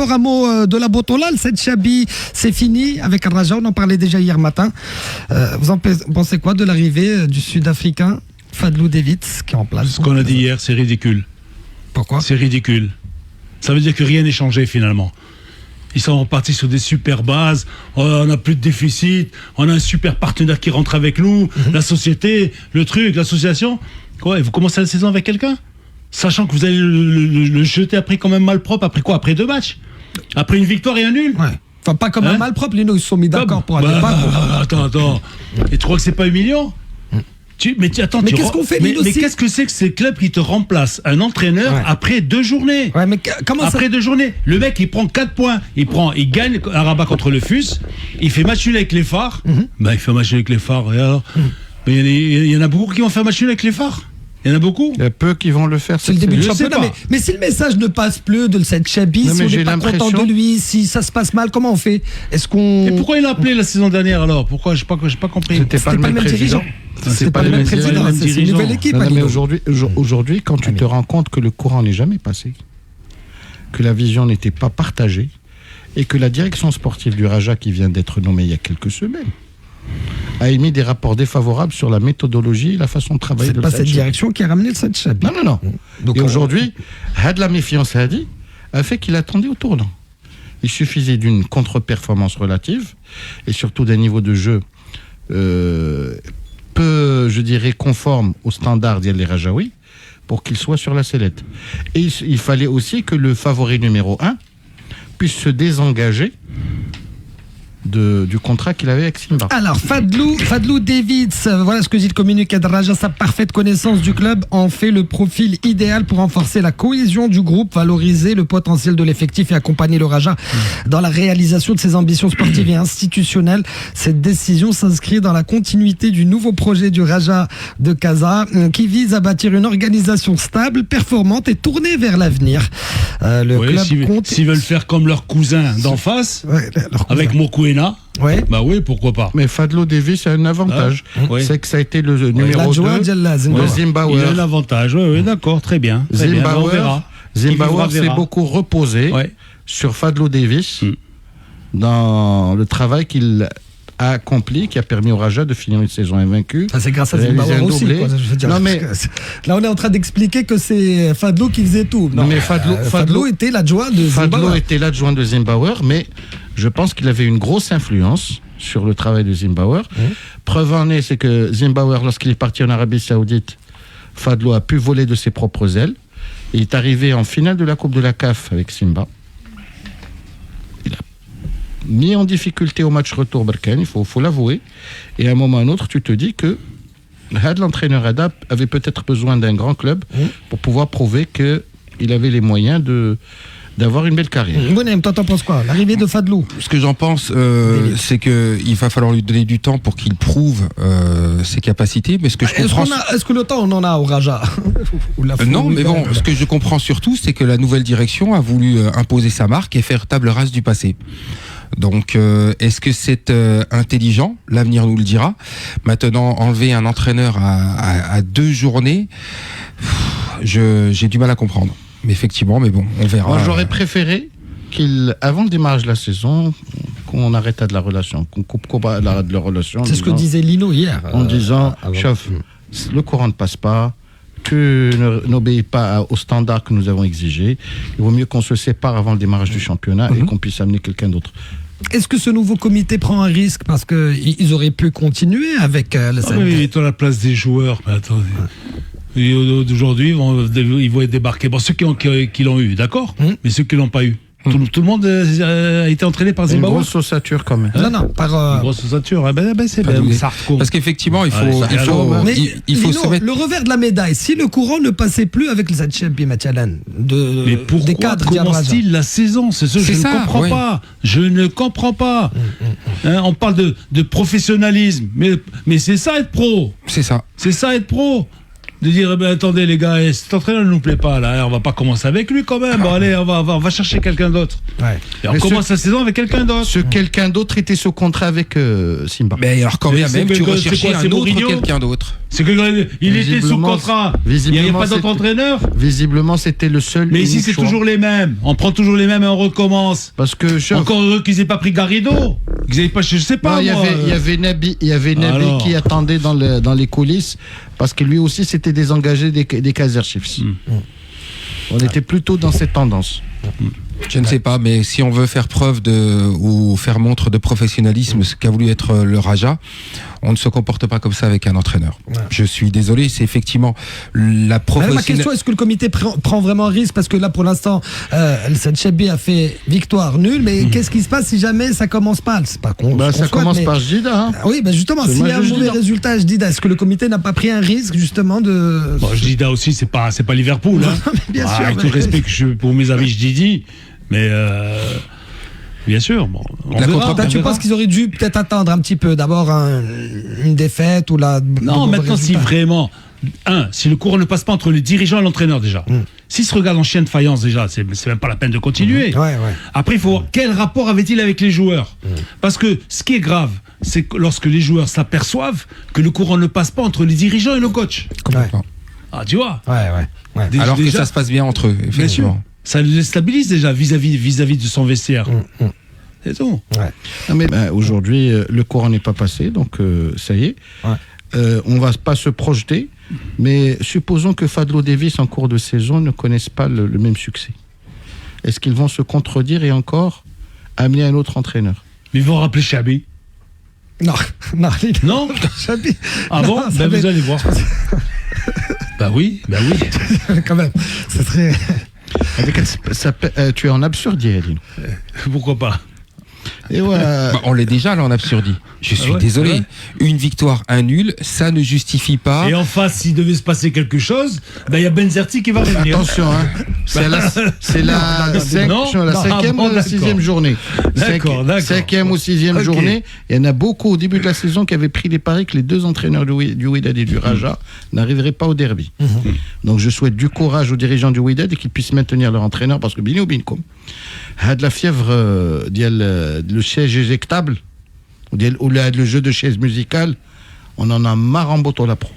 Un mot de la Botola, le 7 Chabi, c'est fini avec Al Raja, on en parlait déjà hier matin. Vous en pensez quoi de l'arrivée du Sud-Africain Fadlou Davids qui est en place? Ce qu'on a dit hier, c'est ridicule. Pourquoi? C'est ridicule. Ça veut dire que rien n'est changé finalement. Ils sont repartis sur des super bases, on n'a plus de déficit, on a un super partenaire qui rentre avec nous, la société, le truc, l'association. Quoi, et vous commencez la saison avec quelqu'un? Sachant que vous allez le jeter après quand même malpropre, après quoi? Après 2 matchs? Après une victoire et un nul? Ouais. Enfin, pas comme un malpropre, Lino, ils se sont mis d'accord pour aller pas. Attends. Et tu crois que c'est pas humiliant? Mais qu'est-ce qu'on fait, Lino? Mais qu'est-ce que c'est que ces clubs qui te remplacent un entraîneur après 2 journées? Ouais, mais comment après 2 journées, le mec il prend 4 points, il gagne à Rabat contre le FUS, il fait match nul avec les Phares. Il fait match nul avec les Phares. Et alors mais il y en a beaucoup qui vont faire match nul avec les Phares. Il y en a beaucoup. Il y a peu qui vont le faire. C'est le début du championnat. Mais si le message ne passe plus de cette Chabi, si on n'est pas content de lui, si ça se passe mal, comment on fait? Est-ce qu'on... Et pourquoi il a appelé la saison dernière alors? Pourquoi? J'ai pas compris. C'était pas le même président. C'est pas le même président, c'est une nouvelle équipe. Non, mais aujourd'hui, quand tu te rends compte que le courant n'est jamais passé, que la vision n'était pas partagée, et que la direction sportive du Raja, qui vient d'être nommée il y a quelques semaines, a émis des rapports défavorables sur la méthodologie et la façon de travailler. C'est pas cette direction qui a ramené le 7 Chabi. Non. Donc et aujourd'hui, la méfiance a fait qu'il attendait au tournant. Il suffisait d'une contre-performance relative et surtout d'un niveau de jeu peu, je dirais, conforme aux standards d'El Rajaoui pour qu'il soit sur la sellette. Et il fallait aussi que le favori numéro 1 puisse se désengager du contrat qu'il avait avec Simba. Alors, Fadlou Davids, voilà ce que dit le communiqué de Raja, sa parfaite connaissance du club en fait le profil idéal pour renforcer la cohésion du groupe, valoriser le potentiel de l'effectif et accompagner le Raja dans la réalisation de ses ambitions sportives et institutionnelles. Cette décision s'inscrit dans la continuité du nouveau projet du Raja de Casa qui vise à bâtir une organisation stable, performante et tournée vers l'avenir. Le club compte... S'ils veulent faire comme leur cousin d'en face, avec Mokoena, bah oui, pourquoi pas. Mais Fadlou Davids a un avantage, c'est que ça a été le numéro 2 de Zimbabwe. Il a un avantage, oui, d'accord, très bien. Zimbabwe s'est beaucoup reposé sur Fadlou Davids dans le travail qu'il a accompli, qui a permis au Raja de finir une saison invaincue. C'est grâce à Zimbabwe aussi. Non, mais là, on est en train d'expliquer que c'est Fadlou qui faisait tout. Non, mais Fadlou était l'adjoint de Zimbabwe. Fadlou était l'adjoint de Zimbabwe, mais je pense qu'il avait une grosse influence sur le travail de Zimbabwe. Preuve en est, c'est que Zimbabwe, lorsqu'il est parti en Arabie Saoudite, Fadlou a pu voler de ses propres ailes. Il est arrivé en finale de la Coupe de la CAF avec Simba. Il a mis en difficulté au match retour Berkane, il faut l'avouer. Et à un moment ou à un autre, tu te dis que l'entraîneur Adap avait peut-être besoin d'un grand club pour pouvoir prouver qu'il avait les moyens d'avoir une belle carrière. Bonem, toi t'en penses quoi? L'arrivée de Fadlou? Ce que j'en pense, c'est qu'il va falloir lui donner du temps pour qu'il prouve ses capacités. Mais ce que je comprends... Est-ce que le temps on en a au Raja? Non, mais bon, ce que je comprends surtout, c'est que la nouvelle direction a voulu imposer sa marque et faire table rase du passé. Donc, est-ce que c'est intelligent? L'avenir nous le dira. Maintenant, enlever un entraîneur à 2 journées, j'ai du mal à comprendre. Mais effectivement, mais bon, on verra. Moi, j'aurais préféré avant le démarrage de la saison, qu'on arrête de la relation, qu'on coupe de la relation. C'est ce que disait Lino hier. En disant, chef, le courant ne passe pas, tu n'obéis pas aux standards que nous avons exigés. Il vaut mieux qu'on se sépare avant le démarrage du championnat et qu'on puisse amener quelqu'un d'autre. Est-ce que ce nouveau comité prend un risque parce qu'ils auraient pu continuer avec le CNT? Oui, il est à la place des joueurs. Mais attendez. Et aujourd'hui, ils vont être débarqués. Bon, ceux qui l'ont eu, d'accord, mais ceux qui l'ont pas eu. Tout le monde a été entraîné par Zimbabwe. Une grosse ossature quand même. Non, par une grosse ossature. C'est bien. Parce qu'effectivement, il faut se mettre... Le revers de la médaille, si le courant ne passait plus avec les Champions Matialan mais pourquoi commence-t-il la saison? C'est ce que je ne comprends pas. Je ne comprends pas. On parle de professionnalisme, mais c'est ça être pro. C'est ça. C'est ça être pro. de dire attendez les gars, cet entraîneur ne nous plaît pas là, on va pas commencer avec lui quand même. Bon, allez, on va chercher quelqu'un d'autre. Ouais. Et on commence la saison avec quelqu'un d'autre. Ce quelqu'un d'autre était sous contrat avec Simba. Mais alors quand Mais bien c'est même, que- tu c'est recherchais quoi, un c'est autre Mourinho quelqu'un d'autre. C'est que il était sous Visiblement, contrat. Il n'y avait visiblement, pas d'autre c'était- entraîneur. Visiblement, c'était le seul. Mais ici unique c'est choix. toujours les mêmes. On prend toujours les mêmes et on recommence. Parce que Encore heureux qu'ils aient pas pris Garrido. Qu'ils aient pas, je sais Non, pas. il y moi, avait Nabi Alors. qui attendait dans les coulisses parce que lui aussi s'était désengagé des Kaiser Chiefs. On était plutôt dans cette tendance. Je ne sais pas, mais si on veut faire preuve ou faire montre de professionnalisme, ce qu'a voulu être le Raja, on ne se comporte pas comme ça avec un entraîneur. Ouais. Je suis désolé, c'est effectivement la Mais ma professionnalité. question, est-ce que le comité prend vraiment un risque? Parce que là, pour l'instant, El Sadchebi a fait victoire nulle, mais qu'est-ce qui se passe si jamais ça commence pas? C'est pas con. Ça commence par Jida. Hein. Ah oui, justement, C'est s'il y moi, a un je mauvais dis. résultat, je dis, est-ce que le comité n'a pas pris un risque, justement, de. Bon, je dis là aussi, c'est pas Liverpool. Hein. Non, mais bien sûr, Avec mais- tout le respect que pour mes amis, je dis, mais bien sûr. Bon, on La verra, contre- Toi, on tu verra. penses qu'ils auraient dû peut-être attendre un petit peu, d'abord une défaite ou la. Non, maintenant, si vraiment. Si le courant ne passe pas entre les dirigeants et l'entraîneur déjà. S'ils se regardent en chien de faïence déjà, c'est même pas la peine de continuer. Ouais. Après, il faut voir quel rapport avait-il avec les joueurs. Parce que ce qui est grave, c'est que lorsque les joueurs s'aperçoivent que le courant ne passe pas entre les dirigeants et le coach. Complètement. Ah, tu vois. Ouais. Alors que Déjà, ça se passe bien entre eux, bien sûr, effectivement. ça le déstabilise déjà vis-à-vis de son vestiaire. C'est tout. Non, mais aujourd'hui, le courant n'est pas passé, donc ça y est. Ouais. On va pas se projeter, mais supposons que Fadlo Davis, en cours de saison, ne connaissent pas le même succès. Est-ce qu'ils vont se contredire et encore amener un autre entraîneur? Mais ils vont rappeler Chabi. Non. Non. Chabi. Ah bon? Non, ça Ben va vous être- allez voir. Bah oui. Quand même. Ce serait. Tu es en absurdité, Aline. Pourquoi pas? Et ouais, Bah, on l'est déjà là en absurdie. Je suis ouais, désolé. ouais. Une victoire, un nul, ça ne justifie pas. Et en face, s'il devait se passer quelque chose, ben il y a Benzerti qui va revenir. attention, hein. C'est la cinquième bon, ou la d'accord. sixième journée. D'accord. Cinquième ou sixième Ok. journée. Il y en a beaucoup au début de la saison qui avaient pris les paris que les deux entraîneurs du Wydad et du Raja n'arriveraient pas au derby. Donc je souhaite du courage aux dirigeants du Wydad et qu'ils puissent maintenir leur entraîneur parce que Bino Binkom a de la fièvre le siège éjectable ou le jeu de chaise musicale. On en a marre en boto la pro.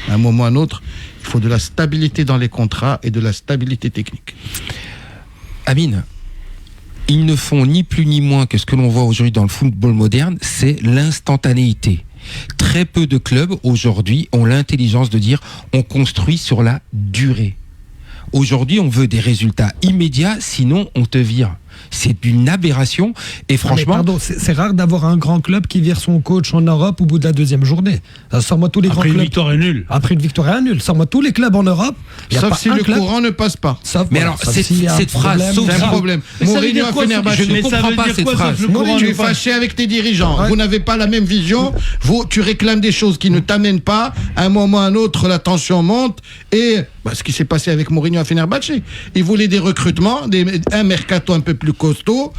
À un moment ou à un autre, il faut de la stabilité dans les contrats et de la stabilité technique. Amine, ils ne font ni plus ni moins que ce que l'on voit aujourd'hui dans le football moderne, c'est l'instantanéité. Très peu de clubs aujourd'hui ont l'intelligence de dire on construit sur la durée. Aujourd'hui, on veut des résultats immédiats, sinon on te vire. C'est une aberration et franchement... Mais pardon, c'est rare d'avoir un grand club qui vire son coach en Europe au bout de la deuxième journée. Sors-moi tous les Après grands une clubs. victoire est nulle. Après une victoire et un nul. Sors-moi tous les clubs en Europe. Y a Sauf pas si un le club- courant ne passe pas. Sauf, Mais voilà, alors, sauf cette- s'il y a un cette phrase, problème. sauf C'est un ça. problème. Mais ça veut Mourinho dire a quoi, Fenerbahçe. je ne Mais ça comprends veut pas dire cette quoi, phrase. sauf le courant Tu ne es passe- fâché avec tes dirigeants. Ouais. Vous n'avez pas la même vision. Tu réclames des choses qui ne t'amènent pas. À un moment ou à un autre, la tension monte. Et ce qui s'est passé avec Mourinho à Fenerbahçe, il voulait des recrutements, un mercato un peu plus costaud.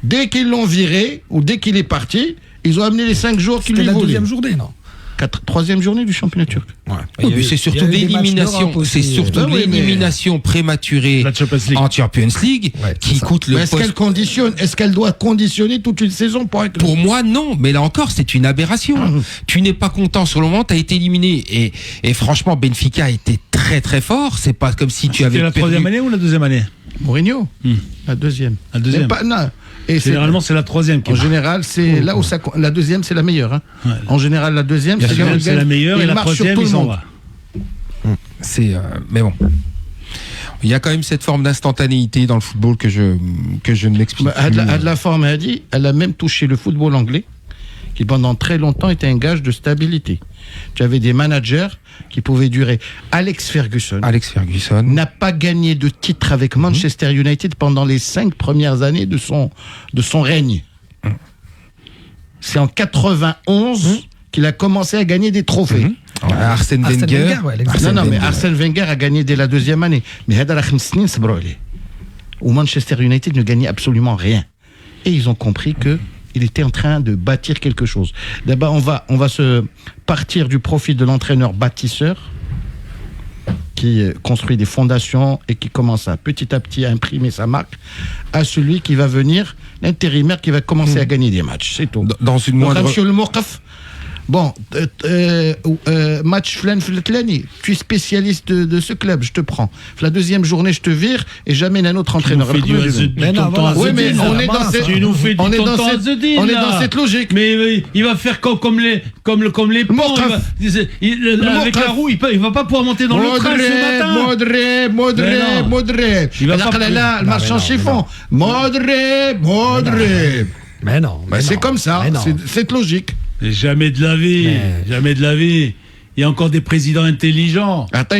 Dès qu'ils l'ont viré, ou dès qu'il est parti, ils ont amené les 5 jours qu'il C'était lui la voulait. deuxième journée, non? Troisième journée du championnat turc. Oui, mais c'est surtout l'élimination, c'est surtout Ah oui, mais- l'élimination prématurée La Champions League. en Champions League Ouais, qui c'est ça. coûte le Mais est-ce poste. qu'elle conditionne? Est-ce qu'elle doit conditionner toute une saison pour être... Pour moi, non. Mais là encore, c'est une aberration. Tu n'es pas content sur le moment, tu as été éliminé. Et franchement, Benfica a été très très fort. C'est pas comme si tu avais C'était la perdu. troisième année ou la deuxième année? Mourinho, la deuxième. La deuxième. Mais pas- non. Et Généralement, c'est la troisième qui en marche. général, c'est là où ça. La deuxième, c'est la meilleure. Hein. Ouais. En général, la deuxième, La c'est deuxième, c'est la meilleure et la marche sur troisième, tout il le s'en monde. va. Mais bon. Il y a quand même cette forme d'instantanéité dans le football que je ne m'explique À de plus. la forme, elle a même touché le football anglais, qui pendant très longtemps était un gage de stabilité. Tu avais des managers qui pouvaient durer. Alex Ferguson Alex Ferguson. n'a pas gagné de titre avec Manchester United pendant les 5 premières années de son règne. C'est en 91 qu'il a commencé à gagner des trophées. Arsène Arsène Wenger. Wenger, ouais, l'exemple. Non, mais Wenger. Arsène Wenger a gagné dès la deuxième année. Mais هذا راه 5 سنين صبروا عليه. Où Manchester United ne gagnait absolument rien. Et ils ont compris que il était en train de bâtir quelque chose. D'abord, on va se partir du profil de l'entraîneur bâtisseur. qui construit des fondations et qui commence à petit imprimer sa marque, à celui qui va venir, l'intérimaire qui va commencer à gagner des matchs. C'est tout. Dans une Donc, moindre... monsieur le Moqaf, bon, match Flan Flatlani, tu es spécialiste de ce club, je te prends. La deuxième journée, je te vire et j'amène un autre entraîneur. Tu nous fais du tonton Oui, mais Azzedine, on est là. dans cette, Tu nous fais du on est dans tonton cette, Azzedine, on est là. dans cette logique. Mais il va faire comme les ponts. Avec la roue, il va pas pouvoir monter dans le train ce matin. Modré. Il va pas Là, le marchand chiffon. Modré. Mais non. C'est comme ça, c'est logique. Mais jamais de la vie. Jamais de la vie. Il y a encore des présidents intelligents. Attends,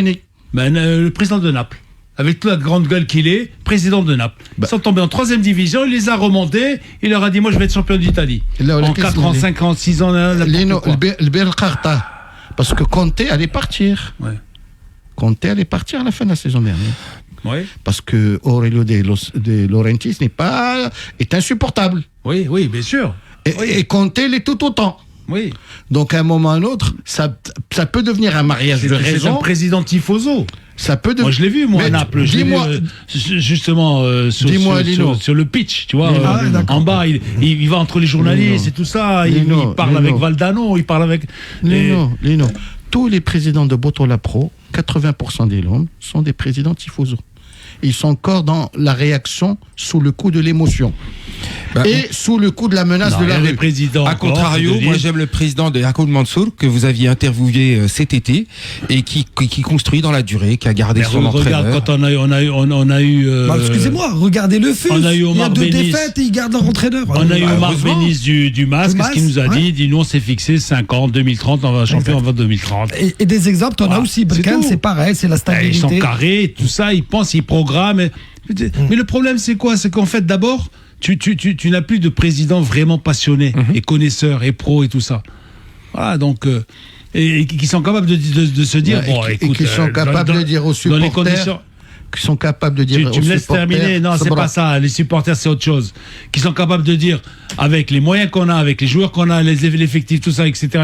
Le président de Naples, avec toute la grande gueule qu'il est, président de Naples. Ils sont tombés en 3e division, il les a remontés, il leur a dit, moi je vais être champion d'Italie. En 4 ans, 5 ans, 6 ans, Lino, le Belcarta. Parce que Conte allait partir. Ouais. Conte allait partir à la fin de la saison dernière. Oui, Parce que Aurelio de Laurentiis est insupportable. oui, bien sûr. Et Conte l'est tout autant. Oui. Donc à un moment ou à un autre, ça peut devenir un mariage de C'est un raison. président tifoso. Ça peut Moi je l'ai vu, moi, à Naples. Je l'ai vu, justement sur le pitch, tu vois. En bas, il va entre les journalistes et tout ça. Il parle avec Valdano, il parle avec... Lino. Tous les présidents de Botola Pro, 80% des Londres, sont des présidents tifoso. Ils sont encore dans la réaction sous le coup de l'émotion. Et sous le coup de la menace de la rue. A contrario, moi j'aime le président de Yacoub Mansour que vous aviez interviewé cet été et qui construit dans la durée, qui a gardé son entraîneur. Regarde, quand on a eu excusez-moi, regardez le feu. On a eu Il y a Omar 2 Benis. défaites et il garde leur entraîneur. On a eu Omar Benis du MAS, qu'est-ce qu'il nous a dit nous on s'est fixé 5 ans, 2030, on va champion avant 2030. Et des exemples, t'en as aussi. Berkane, c'est pareil, c'est la stabilité. Ils sont carrés, tout ça, ils pensent, ils programment. Mais le problème, c'est quoi? C'est qu'en fait, d'abord, tu n'as plus de président vraiment passionné et connaisseur et pro et tout ça. Voilà, donc... et qui sont capables de se dire... Et qui sont capables de dire aux supporters... Qui sont capables de dire tu me laisses terminer. Non, c'est pas ça. Les supporters, c'est autre chose. Qui sont capables de dire, avec les moyens qu'on a, avec les joueurs qu'on a, l'effectif, tout ça, etc.,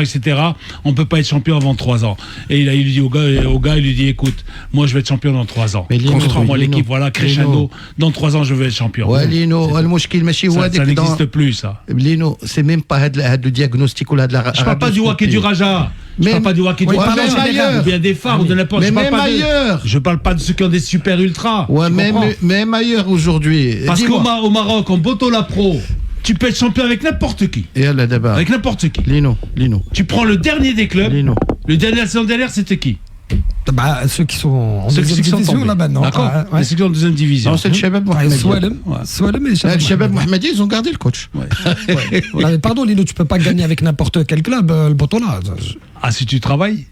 on peut pas être champion avant 3 ans. Et il lui dit au gars, il lui dit, écoute, moi je vais être champion dans 3 ans. Construis-moi l'équipe, voilà, crescendo. Dans 3 ans, je vais être champion. Ouais, Lino, ça n'existe plus, ça. Lino, c'est même pas le diagnostic ou la. Je parle pas du Wak et du Raja. Je parle pas du Wak et du Raja. Ou bien des phares ou de n'importe. Mais même ailleurs. Je parle pas de ceux qui ont des super ultra. Ouais, même ailleurs aujourd'hui. Parce qu'au Maroc, en Botola Pro, tu peux être champion avec n'importe qui. Et là, d'abord. Avec n'importe qui. Lino. Tu prends le dernier des clubs. Lino. Le dernier de la saison dernière, c'était qui? Ceux qui sont en deuxième division là maintenant. D'accord. Ceux qui sont en deuxième division. Non, c'est le Shabab Mohamedi. Swalem et Le Shabab Mohamedi, ils ont gardé le coach. Mais pardon, Lino, tu peux pas gagner avec n'importe quel club, le Botola. Ah, si tu travailles.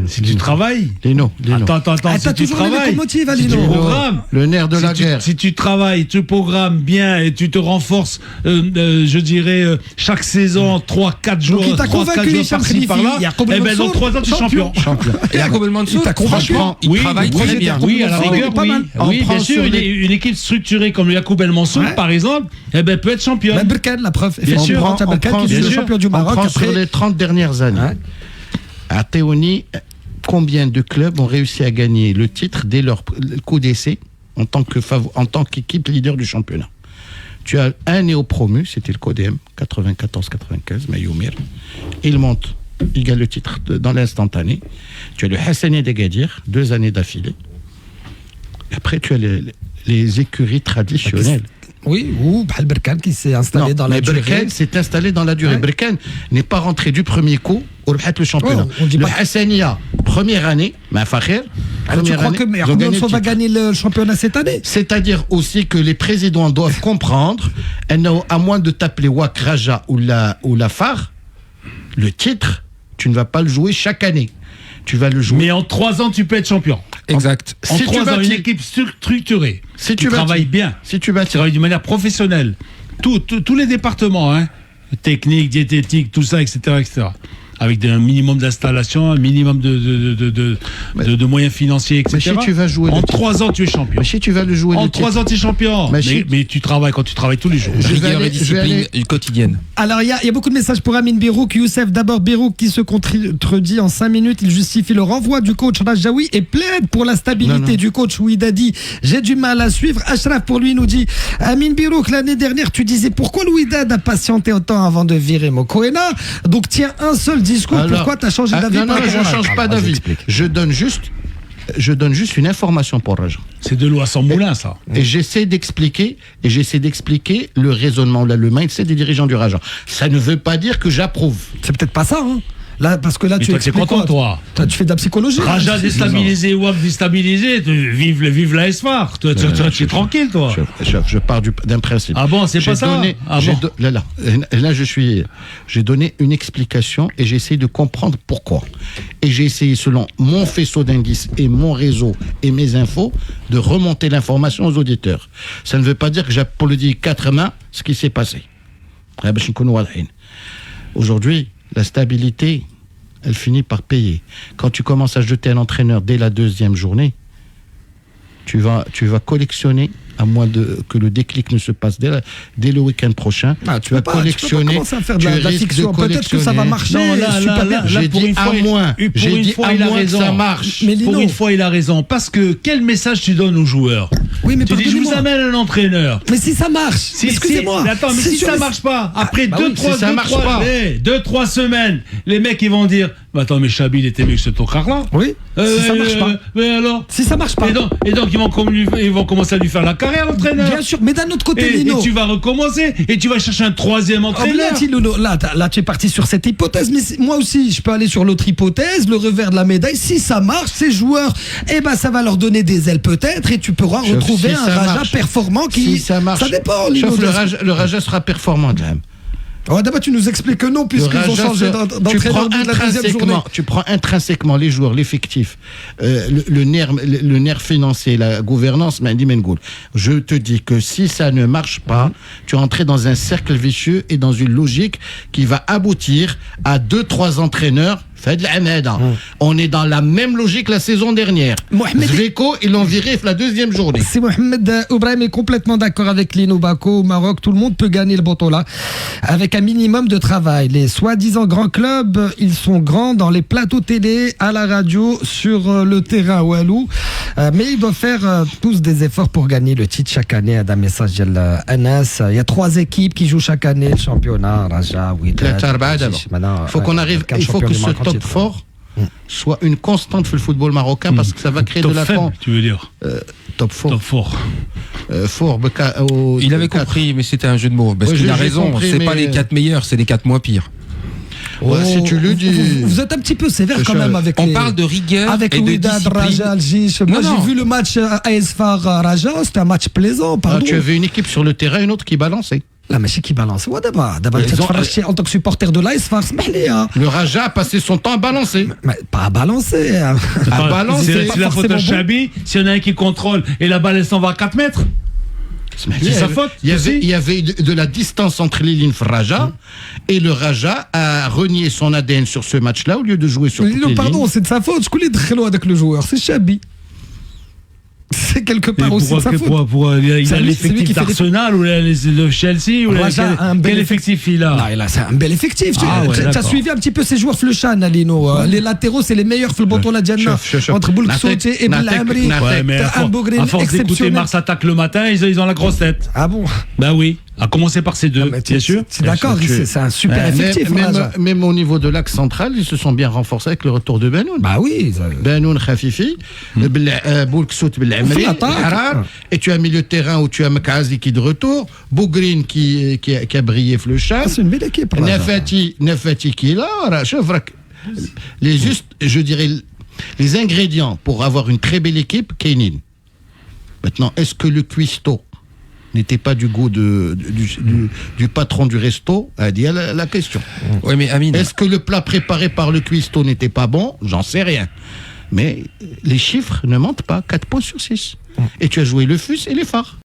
Si tu travailles. Lino. Attends, si tu travailles. Si tu programmes. Le nerf de la guerre. Si tu travailles, tu programmes bien et tu te renforces, je dirais, chaque saison, 3-4 jours. Donc il t'a convaincu, par-ci, par-là. Eh ben, dans 3 ans, tu es champion. Et Yacoub Mansour, franchement, il travaille très bien. Oui, à la rigueur, oui, bien sûr, une équipe structurée comme le Yacoub El Mansour, par exemple, eh ben, peut être champion. Berkane, la preuve. Bien sûr, on prend qui est le champion du Maroc. Sur les 30 dernières années, à Théonie, combien de clubs ont réussi à gagner le titre dès leur coup d'essai en tant qu'équipe leader du championnat? Tu as un néo-promu, c'était le CODEM, 94-95, Mayoumir. Il monte, il gagne le titre dans l'instantané. Tu as le Hassani d'Agadir, 2 années d'affilée. Et après, tu as les écuries traditionnelles. Oui, ou Berkane qui s'est installé dans la durée. Berkane s'est installé dans la durée. Berkane n'est pas rentré du premier coup au le championnat. Le Hassania, première année, mais Fakher. Tu crois que Arnaud va gagner le championnat cette année? C'est-à-dire aussi que les présidents doivent comprendre, à moins de t'appeler Wak Raja ou la Phare, le titre, tu ne vas pas le jouer chaque année. Tu vas le jouer. Mais en 3 ans, tu peux être champion. Exact. En 3 ans, une équipe structurée. Si tu travailles bien. Si tu travailles d'une manière professionnelle. Tous les départements, technique, diététique, tout ça, etc. avec un minimum d'installation, un minimum de moyens financiers, etc. Mais si tu vas jouer en le 3 ans, tu es champion. Mais si tu vas le jouer En le 3 ans, tu es champion. Mais tu travailles quand tu travailles tous les jours. Rigueur et discipline quotidienne. Alors, il y a beaucoup de messages pour Amine Birouk. Youssef, d'abord, Birouk qui se contredit en 5 minutes. Il justifie le renvoi du coach Rajaoui et plaide pour la stabilité du coach Ouidadi. J'ai du mal à suivre. Ashraf, pour lui, nous dit Amine Birouk, l'année dernière, tu disais pourquoi Ouidad a patienté autant avant de virer Mokoena. Donc, tiens, un seul discours. Alors, pourquoi tu as changé d'avis? Non, je ne change pas d'avis. Je donne juste une information pour Raja. C'est de l'eau à son moulin, ça. Et j'essaie d'expliquer le raisonnement, le mindset des dirigeants du Raja. Ça ne veut pas dire que j'approuve. C'est peut-être pas ça, hein. Là, parce que là, Mais tu toi, t'es expliques content, quoi toi. Tu fais de la psychologie. Raja déstabilisé, Wab déstabilisé, vive la SFAR. Tu es tranquille, toi. Je pars d'un principe. Ah bon, c'est pas ça. J'ai donné une explication et j'ai essayé de comprendre pourquoi. Et j'ai essayé, selon mon faisceau d'indices et mon réseau et mes infos, de remonter l'information aux auditeurs. Ça ne veut pas dire que j'applaudis 4 mains ce qui s'est passé. Aujourd'hui, la stabilité, elle finit par payer. Quand tu commences à jeter un entraîneur dès la 2e journée, tu vas collectionner, à moins que le déclic ne se passe dès le week-end prochain. Tu vas collectionner. Tu commencer à faire de la fiction. Peut-être que ça va marcher. J'ai dit à moins. J'ai dit à moins que ça marche. Pour une fois, il a raison. Parce que quel message tu donnes aux joueurs? Oui, mais tu dis, je vous amène un entraîneur. Mais si ça marche, excusez-moi. Attends, mais si ça marche pas, après 2-3 semaines, les mecs ils vont dire, attends, mais Chabi il était mieux que ce tocard-là. Oui. Si ça marche pas. Mais alors? Si ça marche pas. Et donc ils vont commencer à lui faire la carrière, l'entraîneur. Bien sûr, mais d'un autre côté, Lino. Et tu vas recommencer et tu vas chercher un 3e entraîneur. Là, tu es parti sur cette hypothèse, mais moi aussi, je peux aller sur l'autre hypothèse, le revers de la médaille. Si ça marche, ces joueurs, ça va leur donner des ailes peut-être, et tu pourras retrouver un Raja performant qui. Si ça marche. Ça dépend, Lino. Le Raja sera performant, quand même. D'abord, tu nous expliques que non, puisqu'ils ont changé d'entraîneur de la deuxième journée. Tu prends intrinsèquement les joueurs, l'effectif, le nerf financier, la gouvernance, je te dis que si ça ne marche pas, tu es entré dans un cercle vicieux et dans une logique qui va aboutir à 2-3 entraîneurs. On est dans la même logique la saison dernière. Zveko, ils l'ont viré la 2e journée. Si Mohamed Ibrahim est complètement d'accord avec Lino Bako au Maroc, tout le monde peut gagner le Botola avec un minimum de travail. Les soi-disant grands clubs, ils sont grands dans les plateaux télé, à la radio, sur le terrain Walou. Mais ils doivent faire tous des efforts pour gagner le titre chaque année. Adam message Anas. Il y a 3 équipes qui jouent chaque année le championnat. Raja, Ouidad. Il faut que ce top fort soit une constante pour le football marocain parce que ça va créer top de la faible, tu veux dire top fort. Il avait compris, mais c'était un jeu de mots. Parce qu'il a raison, c'est pas les 4 meilleurs, c'est les 4 moins pires. Si tu le dis. Vous êtes un petit peu sévère quand même avec On parle de rigueur avec et de Ouidad, discipline. Raja, Algiche. Moi, j'ai vu le match AS-FAR Raja, c'était un match plaisant. Pardon. Tu avais une équipe sur le terrain, une autre qui balançait. لا ماشي كي بالانسي هو دابا تفرجتي en tant que supporter de l'AS FAR اسمح لي. Le Raja a passé son temps à balancer. Pas à balancer. À balancer. C'est la faute de Chabi. S'il y en a un qui contrôle et la balle elle s'en va à 4 mètres. C'est sa faute. Il y avait de la distance entre les lignes Raja et le Raja a renié son ADN sur ce match-là au lieu de jouer sur toutes les lignes. Pardon, c'est de sa faute. شكون اللي دخلوا هذاك le joueur? C'est Chabi. C'est quelque part aussi de sa faute. Il a l'effectif d'Arsenal ou le Chelsea ou quel effectif il a? C'est un bel effectif. Tu as suivi un petit peu ces joueurs Fleuchan, Alino. Les latéraux, c'est les meilleurs le Botola Diana. Entre Boulksoti et Belhamri. Un Bogrine à force d'écouter exceptionnel. Mars attaque le matin, ils ont la grosse tête. Ah bon? Bah oui. À commencer par ces deux, bien sûr. C'est d'accord, c'est un super effectif. Même au niveau de l'axe central, ils se sont bien renforcés avec le retour de Benoun. Bah oui. Benoun Khafifi, Boulksout Belhamri, Harar, et tu as milieu de terrain où tu as Makazi qui est de retour, Bougrine qui a brillé Fleuchan. C'est une belle équipe. Nafati qui est là. Je dirais, les ingrédients pour avoir une très belle équipe, Kenin. Maintenant, est-ce que le cuistot n'était pas du goût du patron du resto? A dit la question. Oui, mais Amine. Est-ce que le plat préparé par le cuistot n'était pas bon? J'en sais rien. Mais les chiffres ne mentent pas. 4 points sur 6. Et tu as joué le FUS et les phares.